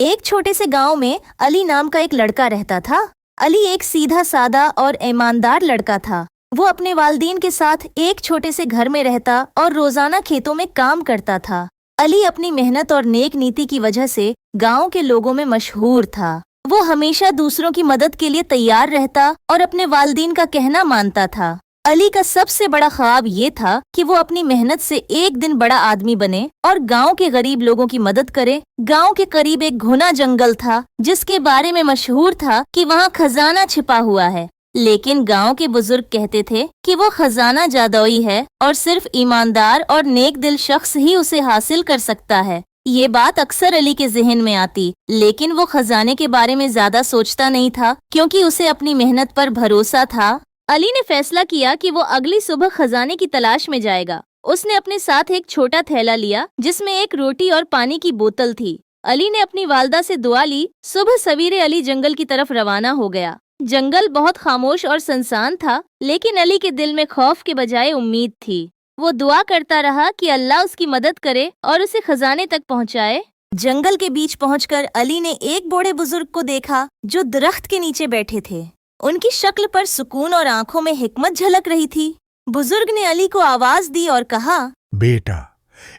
ایک چھوٹے سے گاؤں میں علی نام کا ایک لڑکا رہتا تھا۔ علی ایک سیدھا سادہ اور ایماندار لڑکا تھا۔ وہ اپنے والدین کے ساتھ ایک چھوٹے سے گھر میں رہتا اور روزانہ کھیتوں میں کام کرتا تھا۔ علی اپنی محنت اور نیک نیتی کی وجہ سے گاؤں کے لوگوں میں مشہور تھا۔ وہ ہمیشہ دوسروں کی مدد کے لیے تیار رہتا اور اپنے والدین کا کہنا مانتا تھا۔ علی کا سب سے بڑا خواب یہ تھا کہ وہ اپنی محنت سے ایک دن بڑا آدمی بنے اور گاؤں کے غریب لوگوں کی مدد کرے۔ گاؤں کے قریب ایک گھنا جنگل تھا جس کے بارے میں مشہور تھا کہ وہاں خزانہ چھپا ہوا ہے، لیکن گاؤں کے بزرگ کہتے تھے کہ وہ خزانہ جادوئی ہے اور صرف ایماندار اور نیک دل شخص ہی اسے حاصل کر سکتا ہے۔ یہ بات اکثر علی کے ذہن میں آتی، لیکن وہ خزانے کے بارے میں زیادہ سوچتا نہیں تھا کیونکہ اسے اپنی محنت پر بھروسہ تھا۔ علی نے فیصلہ کیا کہ وہ اگلی صبح خزانے کی تلاش میں جائے گا۔ اس نے اپنے ساتھ ایک چھوٹا تھیلا لیا جس میں ایک روٹی اور پانی کی بوتل تھی۔ علی نے اپنی والدہ سے دعا لی۔ صبح سویرے علی جنگل کی طرف روانہ ہو گیا۔ جنگل بہت خاموش اور سنسان تھا، لیکن علی کے دل میں خوف کے بجائے امید تھی۔ وہ دعا کرتا رہا کہ اللہ اس کی مدد کرے اور اسے خزانے تک پہنچائے۔ جنگل کے بیچ پہنچ کر علی نے ایک بوڑھے بزرگ کو دیکھا جو درخت کے نیچے بیٹھے تھے۔ ان کی شکل پر سکون اور آنکھوں میں حکمت جھلک رہی تھی۔ بزرگ نے علی کو آواز دی اور کہا، بیٹا،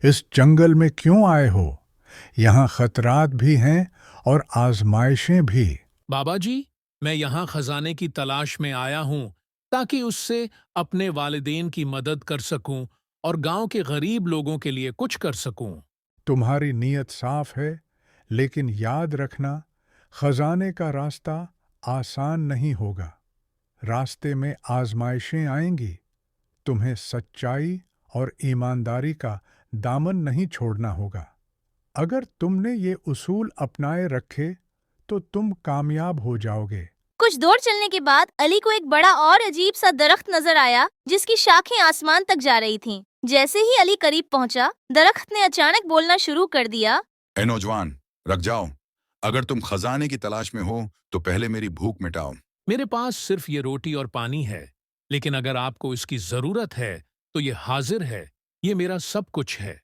اس جنگل میں کیوں آئے ہو؟ یہاں خطرات بھی ہیں اور آزمائشیں بھی۔ بابا جی، میں یہاں خزانے کی تلاش میں آیا ہوں تاکہ اس سے اپنے والدین کی مدد کر سکوں اور گاؤں کے غریب لوگوں کے لیے کچھ کر سکوں۔ تمہاری نیت صاف ہے، لیکن یاد رکھنا، خزانے کا راستہ آسان نہیں ہوگا۔ راستے میں آزمائشیں آئیں گی۔ تمہیں سچائی اور ایمانداری کا دامن نہیں چھوڑنا ہوگا۔ اگر تم نے یہ اصول اپنائے رکھے تو تم کامیاب ہو جاؤ گے۔ کچھ دور چلنے کے بعد علی کو ایک بڑا اور عجیب سا درخت نظر آیا جس کی شاخیں آسمان تک جا رہی تھیں۔ جیسے ہی علی قریب پہنچا، درخت نے اچانک بولنا شروع کر دیا۔ اے نوجوان، رک جاؤ۔ اگر تم خزانے کی تلاش میں ہو تو پہلے میری بھوک مٹاؤ۔ میرے پاس صرف یہ روٹی اور پانی ہے، لیکن اگر آپ کو اس کی ضرورت ہے تو یہ حاضر ہے۔ یہ میرا سب کچھ ہے،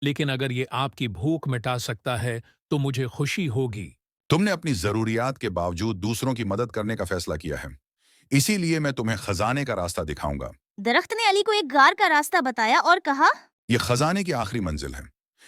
لیکن اگر یہ آپ کی بھوک مٹا سکتا ہے تو مجھے خوشی ہوگی۔ تم نے اپنی ضروریات کے باوجود دوسروں کی مدد کرنے کا فیصلہ کیا ہے، اسی لیے میں تمہیں خزانے کا راستہ دکھاؤں گا۔ درخت نے علی کو ایک غار کا راستہ بتایا اور کہا، یہ خزانے کی آخری منزل ہے،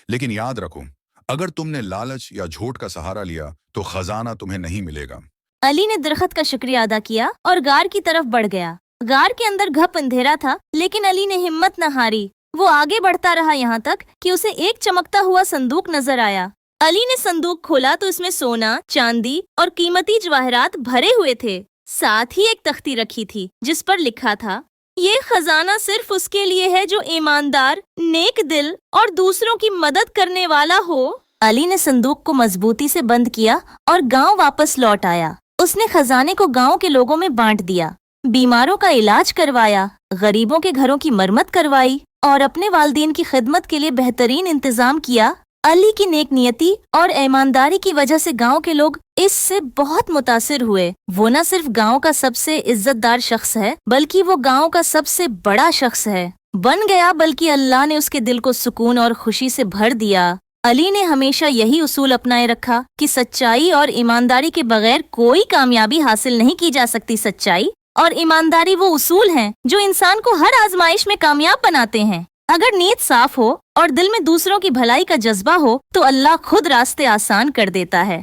لیکن یاد رکھو، اگر تم نے لالچ یا جھوٹ کا سہارا لیا تو خزانہ تمہیں نہیں ملے گا۔ علی نے درخت کا شکریہ ادا کیا اور غار کی طرف بڑھ گیا۔ غار کے اندر گھپ اندھیرا تھا، لیکن علی نے ہمت نہ ہاری۔ وہ آگے بڑھتا رہا یہاں تک کہ اسے ایک چمکتا ہوا صندوق نظر آیا۔ علی نے صندوق کھولا تو اس میں سونا، چاندی اور قیمتی جواہرات بھرے ہوئے تھے۔ ساتھ ہی ایک تختی رکھی تھی جس پر لکھا تھا، یہ خزانہ صرف اس کے لیے ہے جو ایماندار، نیک دل اور دوسروں کی مدد کرنے والا ہو۔ علی نے صندوق کو مضبوطی سے بند کیا اور گاؤں واپس لوٹ آیا۔ اس نے خزانے کو گاؤں کے لوگوں میں بانٹ دیا، بیماروں کا علاج کروایا، غریبوں کے گھروں کی مرمت کروائی اور اپنے والدین کی خدمت کے لیے بہترین انتظام کیا۔ علی کی نیک نیتی اور ایمانداری کی وجہ سے گاؤں کے لوگ اس سے بہت متاثر ہوئے۔ وہ نہ صرف گاؤں کا سب سے عزت دار شخص ہے، بلکہ وہ گاؤں کا سب سے بڑا شخص ہے بن گیا، بلکہ اللہ نے اس کے دل کو سکون اور خوشی سے بھر دیا۔ علی نے ہمیشہ یہی اصول اپنائے رکھا کہ سچائی اور ایمانداری کے بغیر کوئی کامیابی حاصل نہیں کی جا سکتی۔ سچائی اور ایمانداری وہ اصول ہیں جو انسان کو ہر آزمائش میں کامیاب بناتے ہیں۔ اگر نیت صاف ہو اور دل میں دوسروں کی بھلائی کا جذبہ ہو تو اللہ خود راستے آسان کر دیتا ہے۔